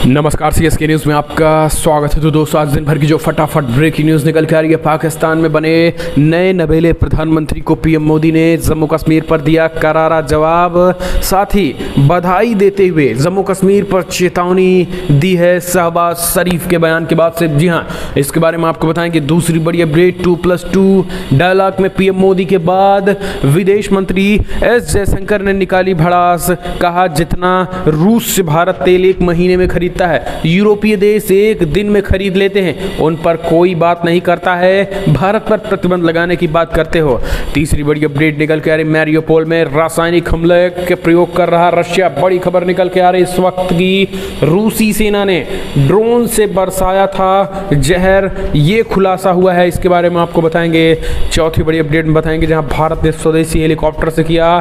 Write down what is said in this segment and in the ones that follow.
नमस्कार CSK news में आपका स्वागत है। तो दोस्तों, आज दिन भर की जो फटाफट ब्रेकिंग न्यूज़ निकल के आ रही है, पाकिस्तान में बने नए नवेले प्रधानमंत्री को पीएम मोदी ने जम्मू कश्मीर पर दिया करारा जवाब। साथ ही बधाई देते हुए जम्मू कश्मीर पर चेतावनी दी है शहबाज शरीफ के बयान के बाद से। जी हाँ, इसके बारे में आपको बताएं कि दूसरी बड़ी अपडेट 2+2 डायलॉग में पीएम मोदी के बाद विदेश मंत्री एस जयशंकर ने निकाली भड़ास। कहा, जितना रूस से भारत तेल एक महीने में खरीदता है, यूरोपीय देश एक दिन में खरीद लेते हैं, उन पर कोई बात नहीं करता है। भारत पर प्रतिबंध लगाने की बात करते हो। तीसरी बड़ी अपडेट निकल के आ रही, मैरियोपोल में रासायनिक हमले के प्रयोग कर रहा रशिया। बड़ी खबर निकल के आ रही इस वक्त की, रूसी सेना ने ड्रोन से बरसाया था जहर, ये खुलासा हुआ है। इसके बारे में आपको बताएंगे। चौथी बड़ी अपडेट में बताएंगे, जहां भारत ने स्वदेशी हेलीकॉप्टर से किया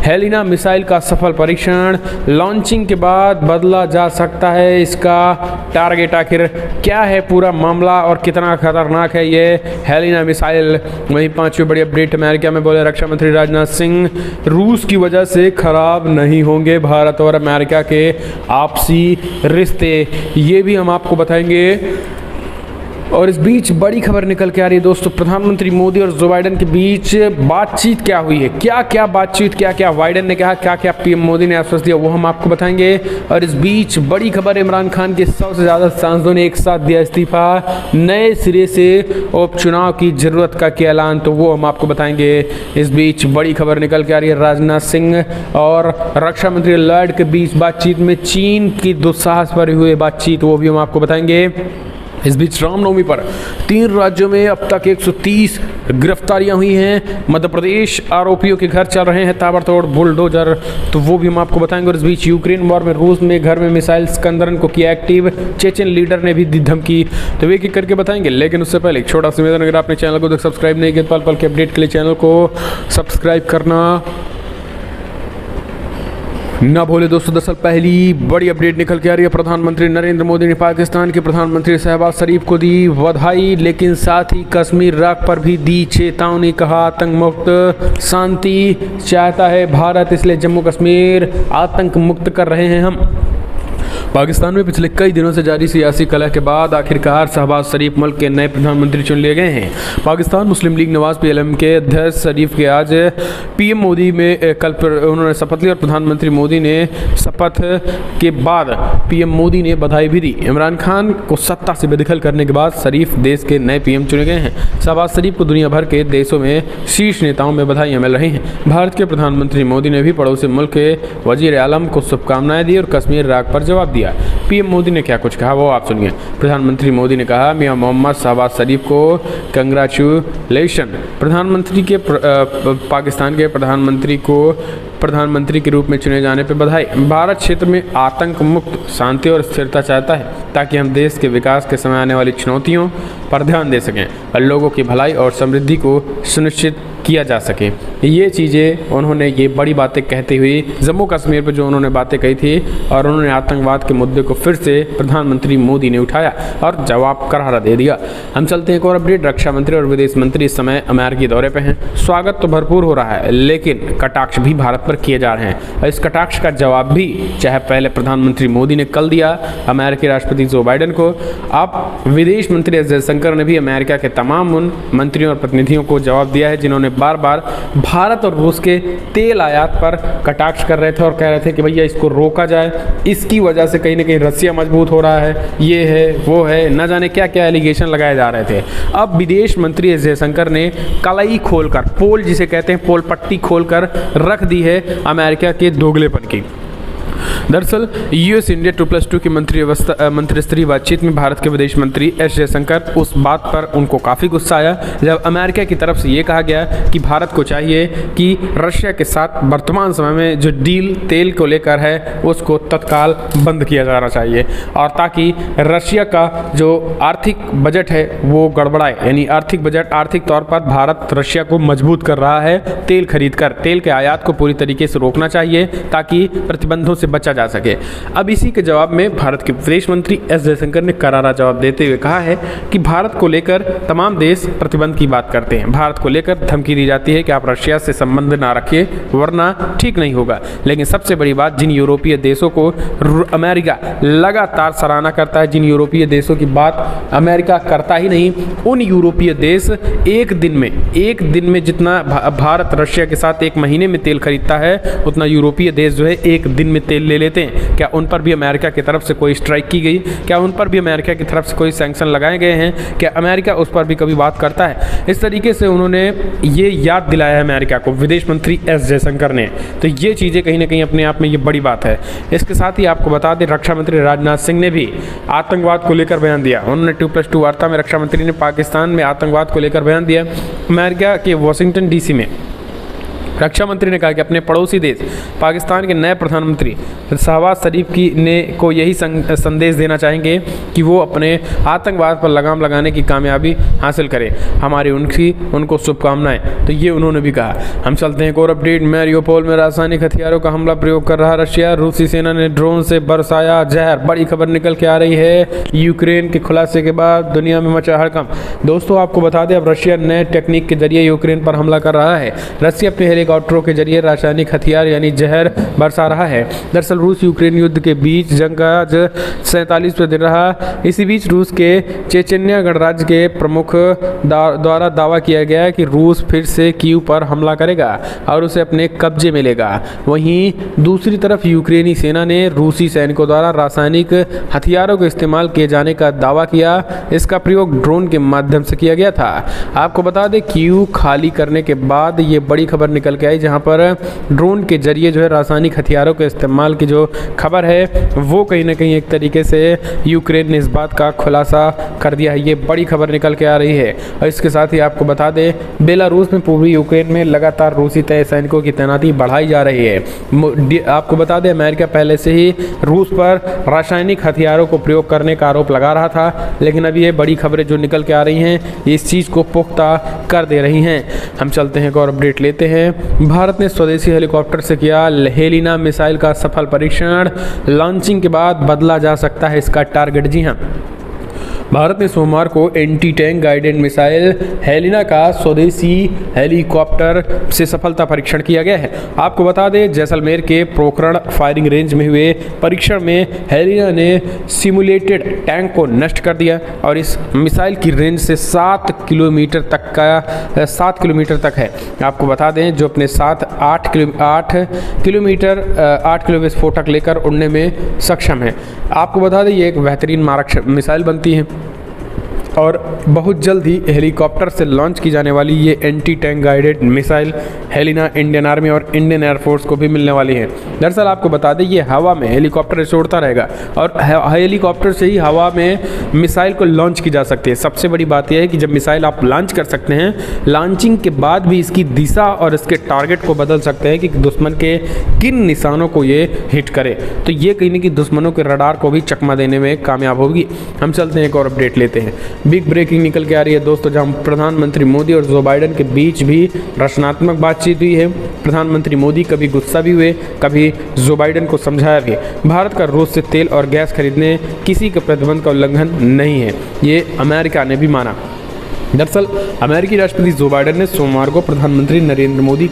हेलिना मिसाइल का सफल परीक्षण। लॉन्चिंग के बाद बदला जा सकता है इसका टारगेट। आखिर क्या है पूरा मामला और कितना खतरनाक है ये हेलिना मिसाइल। वहीं पांचवी बड़ी अपडेट, अमेरिका में बोले रक्षा मंत्री राजनाथ सिंह, रूस की वजह से खराब नहीं होंगे भारत और अमेरिका के आपसी रिश्ते, ये भी हम आपको बताएंगे। और इस बीच बड़ी खबर निकल के आ रही है दोस्तों, प्रधानमंत्री मोदी और जो बाइडेन के बीच बातचीत क्या हुई है, क्या क्या बातचीत, क्या क्या बाइडेन ने कहा, क्या क्या पीएम मोदी ने आश्वासन दिया, वो हम आपको बताएंगे। और इस बीच बड़ी खबर, इमरान खान के 100 से ज़्यादा सांसदों ने एक साथ दिया इस्तीफा। नए सिरे से उपचुनाव की जरूरत का किया ऐलान, तो वो हम आपको बताएंगे। इस बीच बड़ी खबर निकल के आ रही है, राजनाथ सिंह और रक्षा मंत्री लॉयड के बीच बातचीत में चीन की दुस्साहस भरी हुई बातचीत, वो भी हम आपको बताएंगे। इस बीच रामनवमी पर 3 राज्यों में अब तक 130 गिरफ्तारियां हुई हैं। मध्य प्रदेश आरोपियों के घर चल रहे हैं ताबड़तोड़ बुलडोजर, तो वो भी हम आपको बताएंगे। और इस बीच यूक्रेन वॉर में रूस में घर में मिसाइल स्कंदरन को किया एक्टिव, चेचन लीडर ने भी दी धमकी, तो एक एक करके बताएंगे। लेकिन उससे पहले एक छोटा सा निवेदन, अगर आपने चैनल को सब्सक्राइब नहीं किया, पल पल के अपडेट के लिए चैनल को सब्सक्राइब करना ना भूले दोस्तों। दरअसल पहली बड़ी अपडेट निकल के आ रही है, प्रधानमंत्री नरेंद्र मोदी ने पाकिस्तान के प्रधानमंत्री शहबाज शरीफ को दी बधाई, लेकिन साथ ही कश्मीर राग पर भी दी चेतावनी। कहा, आतंक मुक्त शांति चाहता है भारत, इसलिए जम्मू कश्मीर आतंक मुक्त कर रहे हैं हम। पाकिस्तान में पिछले कई दिनों से जारी सियासी कलह के बाद आखिरकार शहबाज शरीफ मुल्क के नए प्रधानमंत्री चुन लिए गए हैं। पाकिस्तान मुस्लिम लीग नवाज PLM के अध्यक्ष शरीफ के आज पीएम मोदी में कल उन्होंने शपथ ली और प्रधानमंत्री मोदी ने शपथ के बाद पीएम मोदी ने बधाई भी दी। इमरान खान को सत्ता से बेदखल करने के बाद शरीफ देश के नए PM चुने गए हैं। शहबाज शरीफ को दुनिया भर के देशों में शीर्ष नेताओं में बधाइयाँ मिल रही हैं। भारत के प्रधानमंत्री मोदी ने भी पड़ोसी मुल्क के वजीर आलम को शुभकामनाएं दी और कश्मीर राग पर जवाब दिया। पीएम मोदी ने क्या कुछ कहा, वो आप सुनिए। प्रधानमंत्री मोदी ने कहा, मियां मोहम्मद शहबाज शरीफ को कंग्रेचुलेशन। प्रधानमंत्री के पाकिस्तान के प्रधानमंत्री को प्रधानमंत्री के रूप में चुने जाने पर बधाई। भारत क्षेत्र में आतंक मुक्त शांति और स्थिरता चाहता है, ताकि हम देश के विकास के समय आने वाली चुनौतियों पर ध्यान दे सकें और लोगों की भलाई और समृद्धि को सुनिश्चित किया जा सके। ये चीज़ें उन्होंने ये बड़ी बातें कहते हुए जम्मू कश्मीर पर जो उन्होंने बातें कही थी, और उन्होंने आतंकवाद के मुद्दे को फिर से प्रधानमंत्री मोदी ने उठाया और जवाब करारा दे दिया। हम चलते हैं एक और अपडेट, रक्षा मंत्री और विदेश मंत्री इस समय अमेरिकी दौरे पे हैं। स्वागत तो भरपूर हो रहा है, लेकिन कटाक्ष भी भारत पर किए जा रहे हैं। और इस कटाक्ष का जवाब भी चाहे पहले प्रधानमंत्री मोदी ने कल दिया अमेरिकी राष्ट्रपति जो बाइडेन को, अब विदेश मंत्री एस जयशंकर ने भी अमेरिका के तमाम उन मंत्रियों और प्रतिनिधियों को जवाब दिया है जिन्होंने बार बार भारत और रूस के तेल आयात पर कटाक्ष कर रहे थे और कह रहे थे कि भैया इसको रोका जाए, इसकी वजह से कहीं ना कहीं रसिया मजबूत हो रहा है, ये है वो है, न जाने क्या क्या एलिगेशन लगाए जा रहे थे। अब विदेश मंत्री एस जयशंकर ने कलाई खोलकर, पोल जिसे कहते हैं, पोल पट्टी खोलकर रख दी है अमेरिका के दोगलेपन की। दरअसल US इंडिया 2+2 की मंत्रिस्तरीय बातचीत में भारत के विदेश मंत्री एस जयशंकर, उस बात पर उनको काफ़ी गुस्सा आया जब अमेरिका की तरफ से ये कहा गया कि भारत को चाहिए कि रशिया के साथ वर्तमान समय में जो डील तेल को लेकर है उसको तत्काल बंद किया जाना चाहिए, और ताकि रशिया का जो आर्थिक बजट है वो गड़बड़ाए। यानी आर्थिक बजट, आर्थिक तौर पर भारत रशिया को मजबूत कर रहा है तेल खरीद कर, तेल के आयात को पूरी तरीके से रोकना चाहिए ताकि प्रतिबंधों से बचा पहुंचा जा सके। अब इसी के जवाब में भारत के विदेश मंत्री एस जयशंकर ने करारा जवाब देते हुए कहा है कि भारत को लेकर तमाम देश प्रतिबंध की बात करते हैं। भारत को लेकर धमकी दी जाती है कि आप रशिया से संबंध ना रखिए वरना ठीक नहीं होगा। लेकिन सबसे बड़ी बात, जिन यूरोपीय देशों को अमेरिका लगातार सराहना करता है, जिन यूरोपीय देशों की बात अमेरिका करता ही नहीं, उन यूरोपीय देश एक दिन में जितना भारत रशिया के साथ एक महीने में तेल खरीदता है उतना यूरोपीय देश जो है एक दिन में तेल ले लेते हैं। क्या उन पर भी अमेरिका की तरफ से कोई स्ट्राइक की गई? क्या उन पर भी अमेरिका की तरफ से कोई सैंक्शन लगाए गए हैं? क्या अमेरिका उस पर भी कभी बात करता है? इस तरीके से उन्होंने ये याद दिलाया है अमेरिका को विदेश मंत्री एस जयशंकर ने। तो ये चीज़ें कहीं ना कहीं अपने आप में ये बड़ी बात है। इसके साथ ही आपको बता दें, रक्षा मंत्री राजनाथ सिंह ने भी आतंकवाद को लेकर बयान दिया। उन्होंने 2+2 वार्ता में रक्षा मंत्री ने पाकिस्तान में आतंकवाद को लेकर बयान दिया। अमेरिका के वाशिंगटन डीसी में रक्षा मंत्री ने कहा कि अपने पड़ोसी देश पाकिस्तान के नए प्रधानमंत्री शहबाज शरीफ को यही संदेश देना चाहेंगे कि वो अपने आतंकवाद पर लगाम लगाने की कामयाबी हासिल करें। हमारी उनको शुभकामनाएं। तो ये उन्होंने भी कहा। हम चलते हैं एक और अपडेट। मैरियोपोल में रासायनिक हथियारों का हमला प्रयोग कर रहा रशिया। रूसी सेना ने ड्रोन से बरसाया जहर। बड़ी खबर निकल के आ रही है यूक्रेन के खुलासे के बाद दुनिया में मचा हड़कंप। दोस्तों आपको बता दें, अब रशिया नए टेक्निक के जरिए यूक्रेन पर हमला कर रहा है। रशिया अपने हेलीकॉप्टरों के जरिए रासायनिक हथियार यानी जहर बरसा रहा है। दरअसल रूस यूक्रेन युद्ध के बीच जंग का आज 47वां दिन रहा। इसी बीच रूस के चेचन्या गणराज्य के प्रमुख द्वारा दावा किया गया है कि रूस फिर से कीव पर हमला करेगा और उसे अपने कब्जे में लेगा। वहीं दूसरी तरफ यूक्रेनी सेना ने रूसी सैनिकों द्वारा रासायनिक हथियारों के इस्तेमाल किए जाने का दावा किया। इसका प्रयोग ड्रोन के माध्यम से किया गया था। आपको बता दें, कीव खाली करने के बाद ये बड़ी खबर निकल के आई, जहां पर ड्रोन के जरिए जो है रासायनिक हथियारों के इस्तेमाल की जो खबर है वो कहीं ना कहीं एक तरीके से यूक्रेन ने इस बात का खुलासा कर दिया है। ये बड़ी खबर निकल के आ रही है। और इसके साथ ही आपको बता दें, बेलारूस में पूर्वी यूक्रेन में लगातार रूसी सैनिकों की तैनाती बढ़ाई जा रही है। आपको बता दें, अमेरिका पहले से ही रूस पर रासायनिक हथियारों को प्रयोग करने का आरोप लगा रहा था, लेकिन अभी ये बड़ी खबरें जो निकल के आ रही हैं इस चीज़ को पुख्ता कर दे रही हैं। हम चलते हैं एक और अपडेट लेते हैं। भारत ने स्वदेशी हेलीकॉप्टर से किया हेलिना मिसाइल का सफल परीक्षण। लॉन्चिंग के बाद बदला जा सकता है इसका टारगेट। जी हाँ, भारत ने सोमवार को anti tank guided missile Helina का स्वदेशी हेलीकॉप्टर से सफलता परीक्षण किया गया है। आपको बता दें, जैसलमेर के पोखरण फायरिंग रेंज में हुए परीक्षण में हेलिना ने सिमुलेटेड टैंक को नष्ट कर दिया और इस मिसाइल की रेंज से 7 किलोमीटर तक है। आपको बता दें, जो अपने साथ 8 किलो विस्फोटक लेकर उड़ने में सक्षम है। आपको बता दें, ये एक बेहतरीन मारक मिसाइल बनती है और बहुत जल्द ही हेलीकॉप्टर से लॉन्च की जाने वाली ये anti tank guided missile Helina Indian army और इंडियन एयरफोर्स को भी मिलने वाली है। दरअसल आपको बता दें, ये हवा में हेलीकॉप्टर से उड़ता रहेगा और हेलीकॉप्टर से ही हवा में मिसाइल को लॉन्च की जा सकती है। सबसे बड़ी बात यह है कि जब मिसाइल आप लॉन्च कर सकते हैं, लॉन्चिंग के बाद भी इसकी दिशा और इसके टारगेट को बदल सकते हैं कि दुश्मन के किन निशानों को ये हिट करे। तो ये कहीं ना कहीं दुश्मनों के रडार को भी चकमा देने में कामयाब होगी। हम चलते हैं एक और अपडेट लेते हैं। बिग ब्रेकिंग निकल के आ रही है दोस्तों, जहां प्रधानमंत्री मोदी और जो बाइडेन के बीच भी रचनात्मक बातचीत हुई है। प्रधानमंत्री मोदी कभी गुस्सा भी हुए, कभी जो बाइडेन को समझाया भी। भारत का रूस से तेल और गैस खरीदने किसी के प्रतिबंध का उल्लंघन नहीं है, ये अमेरिका ने भी माना। दरअसल अमेरिकी राष्ट्रपति जो बाइडेन ने सोमवार को प्रधानमंत्री नरेंद्र मोदी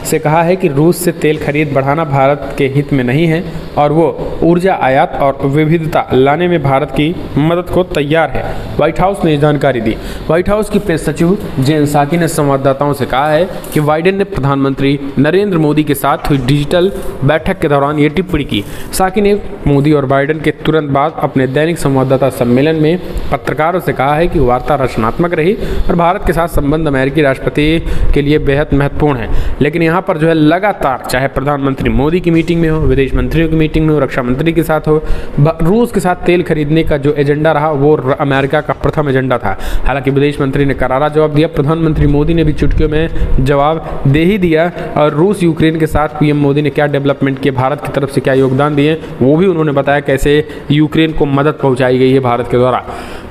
से कहा है कि रूस से तेल खरीद बढ़ाना भारत के हित में नहीं है और वो ऊर्जा आयात और विविधता लाने में भारत की मदद को तैयार है। व्हाइट हाउस ने जानकारी दी। व्हाइट हाउस की प्रेस सचिव जेन साकी ने संवाददाताओं से कहा है कि बाइडेन ने प्रधानमंत्री नरेंद्र मोदी के साथ हुई डिजिटल बैठक के दौरान ये टिप्पणी की। साकी ने मोदी और बाइडेन के तुरंत बाद अपने दैनिक संवाददाता सम्मेलन में पत्रकारों से कहा है कि वार्ता रचनात्मक रही और भारत के साथ संबंध अमेरिकी राष्ट्रपति के लिए बेहद महत्वपूर्ण है। लेकिन यहाँ पर जो है लगातार, चाहे प्रधानमंत्री मोदी की मीटिंग में हो, विदेश मंत्रियों की मीटिंग में हो, रक्षा मंत्री के साथ हो, रूस के साथ तेल खरीदने का जो एजेंडा रहा वो अमेरिका का प्रथम एजेंडा था। हालांकि विदेश मंत्री ने करारा जवाब दिया। प्रधानमंत्री मोदी ने भी चुटकियों में जवाब दे ही दिया और रूस यूक्रेन के साथ पीएम मोदी ने क्या डेवलपमेंट किए, भारत की तरफ से क्या योगदान दिए, वो भी उन्होंने बताया कैसे यूक्रेन को मदद पहुँचाई गई है भारत के द्वारा।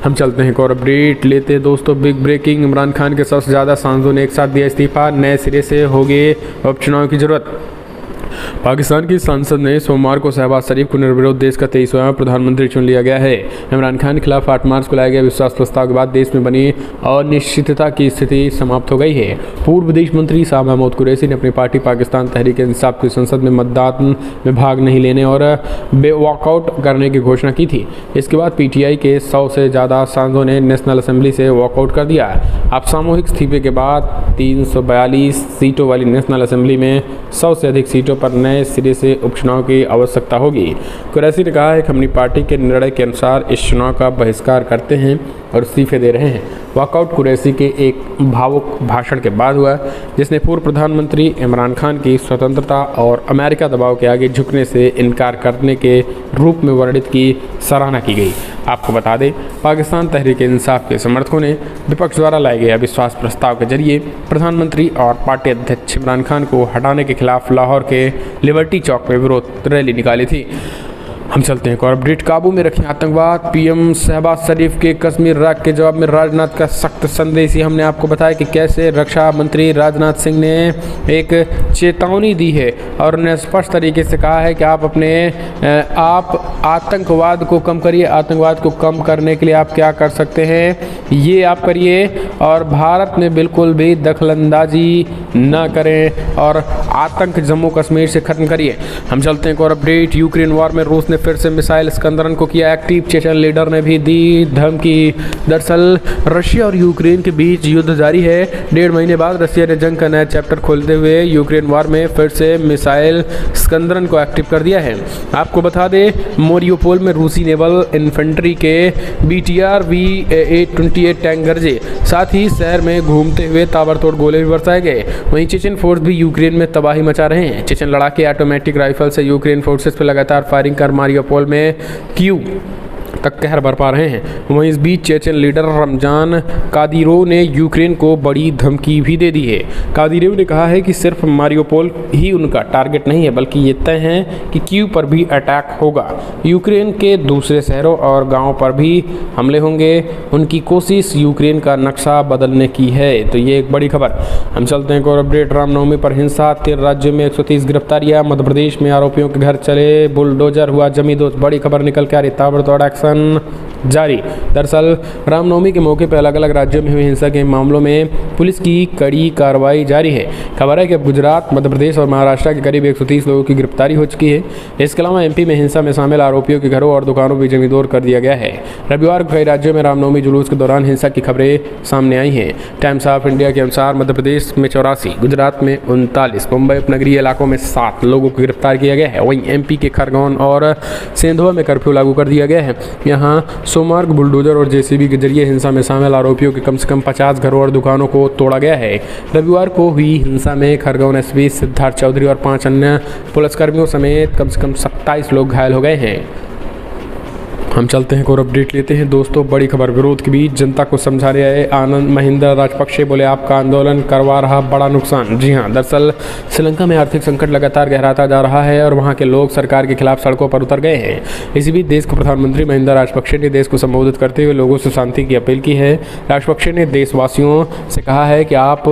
हम चलते हैं एक और अपडेट लेते हैं दोस्तों। बिग ब्रेकिंग, इमरान खान के सबसे ज़्यादा सांसदों ने एक साथ दिया इस्तीफा, नए सिरे से होगी उपचुनाव की जरूरत। पाकिस्तान की संसद ने सोमवार को शहबाज शरीफ को निर्विरोध देश का 23वां प्रधानमंत्री चुन लिया गया है। इमरान खान के खिलाफ 8 मार्च को लाए गए विश्वास प्रस्ताव के बाद देश में बनी अनिश्चितता की स्थिति समाप्त हो गई है। पूर्व विदेश मंत्री शाह महमूद कुरैशी ने अपनी पार्टी पाकिस्तान तहरीक इंसाफ की संसद में मतदान में भाग नहीं लेने और वॉकआउट करने की घोषणा की थी। इसके बाद पीटीआई के 100 से ज़्यादा सांसदों ने नेशनल असेंबली से वॉकआउट कर दिया। अब सामूहिक इस्तीफे के बाद 342 सीटों वाली नेशनल असेंबली में 100 से अधिक सीटों पर नए सिरे से उपचुनाव की आवश्यकता होगी। कुरैशी ने कहा है कि अपनी पार्टी के निर्णय के अनुसार इस चुनाव का बहिष्कार करते हैं और इस्तीफे दे रहे हैं। वॉकआउट कुरैशी के एक भावुक भाषण के बाद हुआ, जिसने पूर्व प्रधानमंत्री इमरान खान की स्वतंत्रता और अमेरिका दबाव के आगे झुकने से इनकार करने के रूप में वर्णित की सराहना की गई। आपको बता दें, पाकिस्तान तहरीक इंसाफ के समर्थकों ने विपक्ष द्वारा लाए गए अविश्वास प्रस्ताव के जरिए प्रधानमंत्री और पार्टी अध्यक्ष इमरान खान को हटाने के खिलाफ लाहौर के लिबर्टी चौक में विरोध रैली निकाली थी। हम चलते हैं एक और अपडेट। काबू में रखें आतंकवाद, पीएम शहबाज शरीफ के कश्मीर राग के जवाब में राजनाथ का सख्त संदेश। हमने आपको बताया कि कैसे रक्षा मंत्री राजनाथ सिंह ने एक चेतावनी दी है और उन्हें स्पष्ट तरीके से कहा है कि आप आतंकवाद को कम करिए। आतंकवाद को कम करने के लिए आप क्या कर सकते हैं, ये आप करिए और भारत में बिल्कुल भी दखलंदाजी न करें और आतंक जम्मू कश्मीर से खत्म करिए। हम चलते हैं एक और अपडेट। यूक्रेन वॉर में रूस ने फिर से मिसाइल स्कंदरन को किया एक्टिव। चेचन लीडर ने भी दी धमकी। दरअसल रशिया और यूक्रेन के बीच युद्ध जारी है। 1.5 महीने बाद रशिया ने जंग का नया चैप्टर खोलते हुए यूक्रेन वॉर में फिर से मिसाइल स्कंदरन को एक्टिव कर दिया है। आपको बता दें, मोरियोपोल में रूसी नेवल इन्फेंट्री के BTR V-828 टैंक गरजे। साथ ही शहर में घूमते हुए ताबड़तोड़ गोले भी बरसाए गए। वहीं चेचन फोर्स भी यूक्रेन में तबाही मचा रहे हैं। चेचन लड़ाके ऑटोमेटिक राइफल से यूक्रेन फोर्सेस पर लगातार फायरिंग कर मारियोपोल में क्यू तक कहर बरपा रहे हैं। वहीं इस बीच चेचन लीडर रमजान कादिरोव ने यूक्रेन को बड़ी धमकी भी दे दी है। कादिरोव ने कहा है कि सिर्फ मारियोपोल ही उनका टारगेट नहीं है, बल्कि ये तय है कि कीव पर भी अटैक होगा। यूक्रेन के दूसरे शहरों और गांवों पर भी हमले होंगे। उनकी कोशिश यूक्रेन का नक्शा बदलने की है। तो ये एक बड़ी खबर। हम चलते हैं एक और अपडेट। रामनवमी पर हिंसा, 13 राज्यों में 130 गिरफ्तारियां। मध्य प्रदेश में आरोपियों के घर चले बुलडोजर, हुआ जमींदोज। बड़ी खबर निकल के आ रही, ताबड़तोड़ एक्शन जारी। दरअसल रामनवमी के मौके पर अलग अलग राज्यों में हुई हिंसा के मामलों में पुलिस की कड़ी कार्रवाई जारी है। खबर है कि गुजरात, मध्य प्रदेश और महाराष्ट्र के करीब 130 लोगों की गिरफ्तारी हो चुकी है। इसके अलावा MP में हिंसा में शामिल आरोपियों के घरों और दुकानों पर जमींदोज कर दिया गया है। रविवार को कई राज्यों में रामनवमी जुलूस के दौरान हिंसा की खबरें सामने आई हैं। टाइम्स ऑफ इंडिया के अनुसार मध्य प्रदेश में 84, गुजरात में 39, मुंबई उपनगरीय इलाकों में 7 लोगों को गिरफ्तार किया गया है। वहीं MP के खरगोन और सेंधवा में कर्फ्यू लागू कर दिया गया है। यहाँ सोमवार को बुलडोजर और JCB के जरिए हिंसा में शामिल आरोपियों के कम से कम 50 घरों और दुकानों को तोड़ा गया है। रविवार को हुई हिंसा में खरगोन SP सिद्धार्थ चौधरी और 5 अन्य पुलिसकर्मियों समेत कम से कम 27 लोग घायल हो गए हैं। हम चलते हैं और अपडेट लेते हैं दोस्तों। बड़ी खबर, विरोध के बीच जनता को समझा रहे हैं आनंद महिंदा राजपक्षे, बोले आपका आंदोलन करवा रहा बड़ा नुकसान। जी हां, दरअसल श्रीलंका में आर्थिक संकट लगातार गहराता जा रहा है और वहां के लोग सरकार के खिलाफ सड़कों पर उतर गए हैं। इसी बीच देश के प्रधानमंत्री महिंदा राजपक्षे ने देश को संबोधित करते हुए लोगों से शांति की अपील की है। राजपक्षे ने देशवासियों से कहा है कि आप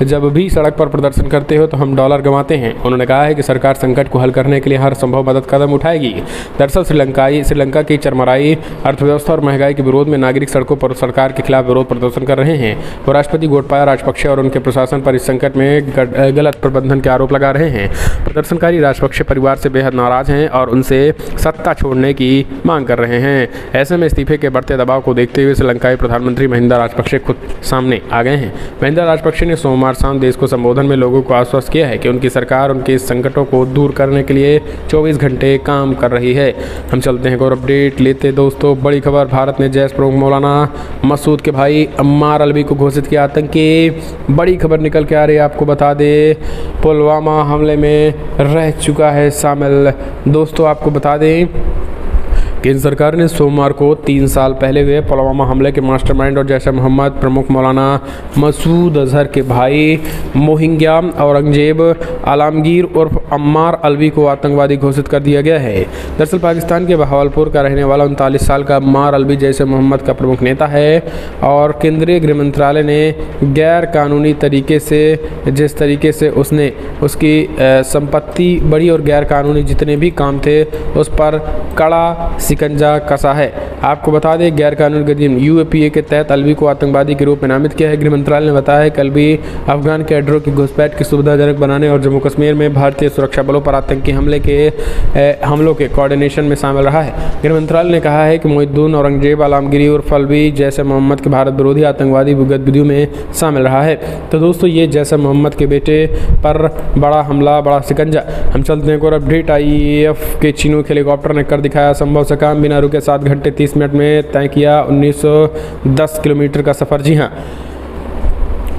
जब भी सड़क पर प्रदर्शन करते हो तो हम डॉलर गंवाते हैं। उन्होंने कहा है कि सरकार संकट को हल करने के लिए हर संभव मदद कदम उठाएगी। दरअसल श्रीलंका की अर्थव्यवस्था और महंगाई के विरोध में नागरिक सड़कों पर सरकार के खिलाफ विरोध प्रदर्शन कर रहे हैं। वो राष्ट्रपति गोटाबाया राजपक्षे और उनके प्रशासन पर इस संकट में गलत प्रबंधन के आरोप लगा रहे हैं। प्रदर्शनकारी राजपक्षे परिवार से बेहद नाराज हैं और उनसे सत्ता छोड़ने की मांग कर रहे हैं। ऐसे में इस्तीफे के बढ़ते दबाव को देखते हुए श्रीलंकाई प्रधानमंत्री महिंदा राजपक्षे खुद सामने आ गए हैं। महिंदा राजपक्षे ने सोमवार शाम देश को संबोधन में लोगों को आश्वस्त किया है कि उनकी सरकार उनके संकटों को दूर करने के लिए 24 घंटे काम कर रही है। हम चलते हैं और अपडेट लेते दोस्तों। बड़ी खबर, भारत ने जैश प्रमुख मौलाना मसूद के भाई अम्मार अलवी को घोषित किया आतंकी। बड़ी खबर निकल के आ रही है, आपको बता दें पुलवामा हमले में रह चुका है शामिल। दोस्तों आपको बता दें केंद्र सरकार ने सोमवार को 3 साल पहले हुए पुलवामा हमले के मास्टरमाइंड और जैश ए मोहम्मद प्रमुख मौलाना मसूद अजहर के भाई मोहिंग्या औरंगजेब आलमगीर उर्फ अम्मार अलवी को आतंकवादी घोषित कर दिया गया है। दरअसल पाकिस्तान के बहावलपुर का रहने वाला 39 साल का अम्मार अलवी जैश ए मोहम्मद का प्रमुख नेता है और केंद्रीय गृह मंत्रालय ने गैर कानूनी तरीके से जिस तरीके से उसने उसकी संपत्ति बढ़ी और गैर कानूनी जितने भी काम थे उस पर कड़ा शिकंजा कसा है। आपको बता दें गैर कानूनी गतिविधि यूएपीए के तहत अलवी को आतंकवादी के रूप में नामित किया है। गृह मंत्रालय ने बताया है कि अलवी अफगान कैडरों की घुसपैठ की सुविधाजनक बनाने और जम्मू कश्मीर में भारतीय सुरक्षा बलों पर आतंकी हमलों के कोऑर्डिनेशन में शामिल रहा है। गृह मंत्रालय ने कहा है कि मोहिद्दीन औरंगजेब आलमगीर उर्फ अलवी जैश ए मोहम्मद के भारत विरोधी आतंकवादी गतिविधियों में शामिल रहा है। तो दोस्तों ये जैश ए मोहम्मद के बेटे पर बड़ा हमला, बड़ा शिकंजा। हम चलते हैं और अपडेट आईएएफ के चिनूक हेलीकॉप्टर ने कर दिखाया संभव से काम, बिना रुके 7 घंटे 30 मिनट में तय किया 1910 किलोमीटर का सफ़र। जी हाँ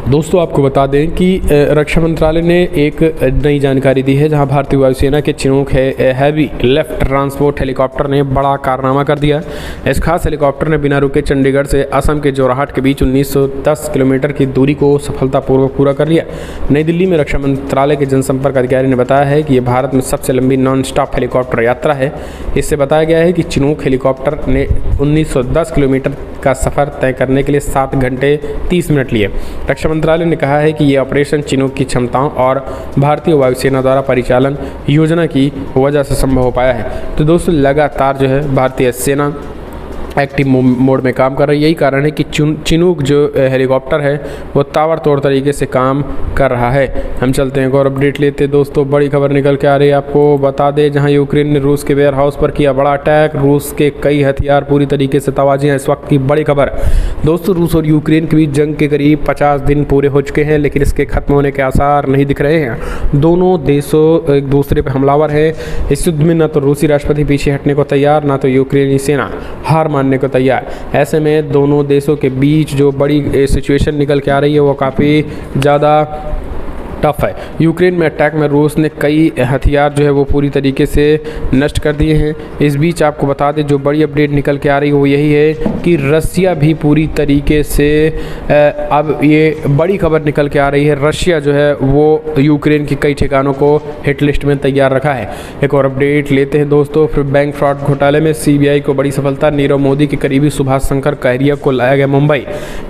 दोस्तों, आपको बता दें कि रक्षा मंत्रालय ने एक नई जानकारी दी है जहां भारतीय वायुसेना के Chinook heavy left transport helicopter ने बड़ा कारनामा कर दिया। इस खास हेलीकॉप्टर ने बिना रुके चंडीगढ़ से असम के जोरहाट के बीच 1910 किलोमीटर की दूरी को सफलतापूर्वक पूरा कर लिया। नई दिल्ली में रक्षा मंत्रालय के जनसंपर्क अधिकारी ने बताया है कि यह भारत में सबसे लंबी नॉन स्टॉप हेलीकॉप्टर यात्रा है। इससे बताया गया है कि चिनूक हेलीकॉप्टर ने 1910 किलोमीटर का सफ़र तय करने के लिए 7 घंटे 30 मिनट लिए। रक्षा मंत्रालय ने कहा है कि ये ऑपरेशन चिनूक की क्षमताओं और भारतीय वायुसेना द्वारा परिचालन योजना की वजह से संभव हो पाया है। तो दोस्तों लगातार जो है भारतीय सेना एक्टिव मोड में काम कर रही है। यही कारण है कि चिनूक जो हेलीकॉप्टर है वो ताबड़तोड़ तरीके से काम कर रहा है। हम चलते हैं और अपडेट लेते हैं। दोस्तों बड़ी खबर निकल के आ रही है, आपको बता दें जहां यूक्रेन ने रूस के वेयर हाउस पर किया बड़ा अटैक, रूस के कई हथियार पूरी तरीके से तबाही हैं। इस वक्त की बड़ी खबर दोस्तों, रूस और यूक्रेन के बीच जंग के करीब 50 दिन पूरे हो चुके हैं, लेकिन इसके खत्म होने के आसार नहीं दिख रहे हैं। दोनों देशों एक दूसरे पर हमलावर है। इस युद्ध में न तो रूसी राष्ट्रपति पीछे हटने को तैयार, ना तो यूक्रेनी सेना हार मानने को तैयार। ऐसे में दोनों देशों के बीच जो बड़ी सिचुएशन निकल के आ रही है वो काफ़ी ज़्यादा टफ है। यूक्रेन में अटैक में रूस ने कई हथियार जो है वो पूरी तरीके से नष्ट कर दिए हैं। इस बीच आपको बता दें जो बड़ी अपडेट निकल के आ रही है वो यही है कि रसिया भी पूरी तरीके से अब ये बड़ी खबर निकल के आ रही है, रशिया जो है वो यूक्रेन के कई ठिकानों को हिट लिस्ट में तैयार रखा है। एक और अपडेट लेते हैं दोस्तों, फिर बैंक फ्रॉड घोटाले में सीबीआई को बड़ी सफलता, नीरव मोदी के करीबी सुभाष शंकर कहरिया को लाया गया मुंबई,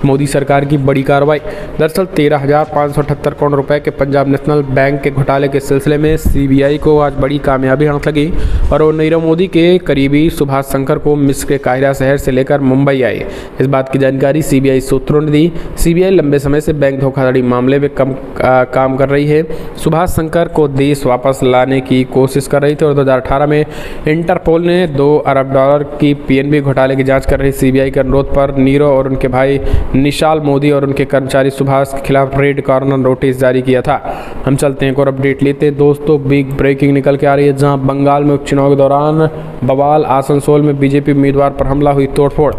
मोदी सरकार की बड़ी कार्रवाई। दरअसल 13,578 करोड़ रुपए के पंजाब नेशनल बैंक के घोटाले के सिलसिले में सीबीआई को आज बड़ी कामयाबी हाथ लगी और वो नीरव मोदी के करीबी सुभाष शंकर को मिस्र के काहिरा शहर से लेकर मुंबई आए। इस बात की जानकारी सीबीआई सूत्रों ने दी। सीबीआई लंबे समय से बैंक धोखाधड़ी मामले में काम कर रही है। सुभाष शंकर को देश वापस लाने की कोशिश कर रही थी और 2018 में इंटरपोल ने $2 अरब की पीएनबी घोटाले की जाँच कर रही सीबीआई के अनुरोध पर नीरव और उनके भाई निशाल मोदी और उनके कर्मचारी सुभाष के खिलाफ रेड कॉर्नर नोटिस जारी किया था। हम चलते हैं एक और अपडेट लेते हैं दोस्तों, बिग ब्रेकिंग निकल के आ रही है जहां बंगाल में उपचुनाव के दौरान बवाल, आसनसोल में बीजेपी उम्मीदवार पर हमला, हुई तोड़फोड़।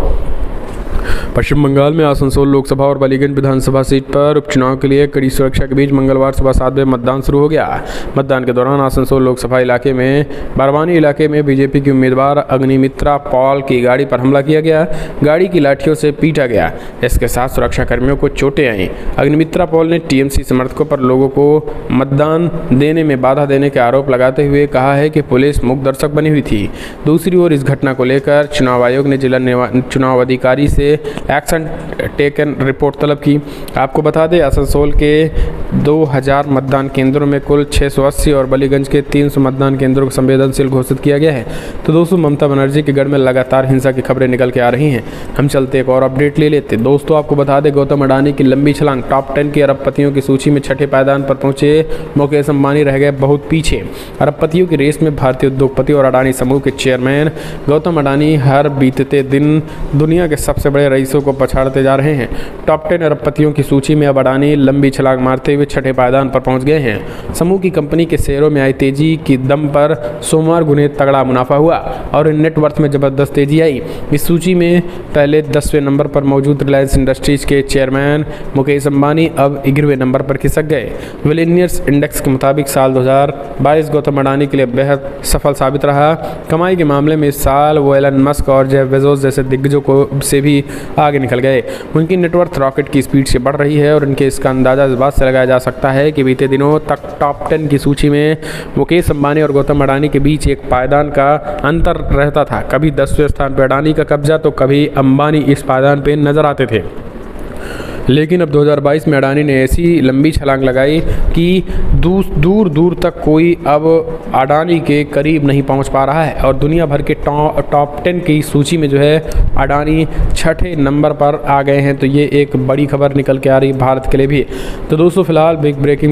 पश्चिम बंगाल में आसनसोल लोकसभा और बालीगंज विधानसभा सीट पर उपचुनाव के लिए कड़ी सुरक्षा के बीच मंगलवार सुबह 7 बजे मतदान शुरू हो गया। मतदान के दौरान आसनसोल लोकसभा इलाके में बारवानी इलाके में बीजेपी की उम्मीदवार अग्निमित्रा पॉल की गाड़ी पर हमला किया गया, गाड़ी की लाठियों से पीटा गया। इसके साथ सुरक्षा कर्मियों को चोटें आईं। अग्निमित्रा पॉल ने टीएमसी समर्थकों पर लोगों को मतदान देने में बाधा देने के आरोप लगाते हुए कहा है कि पुलिस मूक दर्शक बनी हुई थी। दूसरी ओर इस घटना को लेकर चुनाव आयोग ने जिला चुनाव अधिकारी से एक्शन टेकन रिपोर्ट तलब की। आपको बता दें आसनसोल के 2000 मतदान केंद्रों में कुल 680 और बलीगंज के 300 मतदान केंद्रों को संवेदनशील घोषित किया गया है। तो दोस्तों ममता बनर्जी के गढ़ में लगातार हिंसा की खबरें निकल के आ रही हैं। हम चलते एक और अपडेट ले लेते दोस्तों, आपको बता दें गौतम अडानी की लंबी छलांग, टॉप 10 के अरबपतियों की सूची में 6ठे पायदान पर पहुंचे मुकेश अंबानी रह गए बहुत पीछे। अरबपतियों की रेस में भारतीय उद्योगपति और अडानी समूह के चेयरमैन गौतम अडानी हर बीतते दिन दुनिया के सबसे बड़े रईस रईसों को पछाड़ते जा रहे हैं। टॉप 10 अरबपतियों की सूची में अब अडानी लंबी छलांग मारते हुए छठे पायदान पर पहुंच गए हैं। समूह की कंपनी के शेयरों में आई तेजी की दम पर सोमवार गुने तगड़ा मुनाफा हुआ और नेटवर्थ में जबरदस्त तेजी आई। इस सूची में पहले 10वें नंबर पर मौजूद रिलायंस इंडस्ट्रीज के चेयरमैन मुकेश अंबानी अब 11वें नंबर पर खिसक गए। विलियनियर्स इंडेक्स के मुताबिक साल 2022 गौतम अडानी के लिए बेहद सफल साबित रहा। कमाई के मामले में इस साल वो एलन मस्क और जेफ बेजोस जैसे दिग्गजों को से भी आगे निकल गए। उनकी नेटवर्थ रॉकेट की स्पीड से बढ़ रही है और इनके इसका अंदाजा इस बात से लगाया जा सकता है कि बीते दिनों तक टॉप 10 की सूची में मुकेश अंबानी और गौतम अडानी के बीच एक पायदान का अंतर रहता था। कभी 10वें स्थान पर अडानी का कब्जा तो कभी अंबानी इस पायदान पर नजर आते थे। लेकिन अब 2022 में अडानी ने ऐसी लंबी छलांग लगाई कि दूर दूर तक कोई अब अडानी के करीब नहीं पहुंच पा रहा है और दुनिया भर के टॉप 10 की सूची में जो है अडानी छठे नंबर पर आ गए हैं। तो ये एक बड़ी खबर निकल के आ रही भारत के लिए भी। तो दोस्तों फिलहाल बिग ब्रेकिंग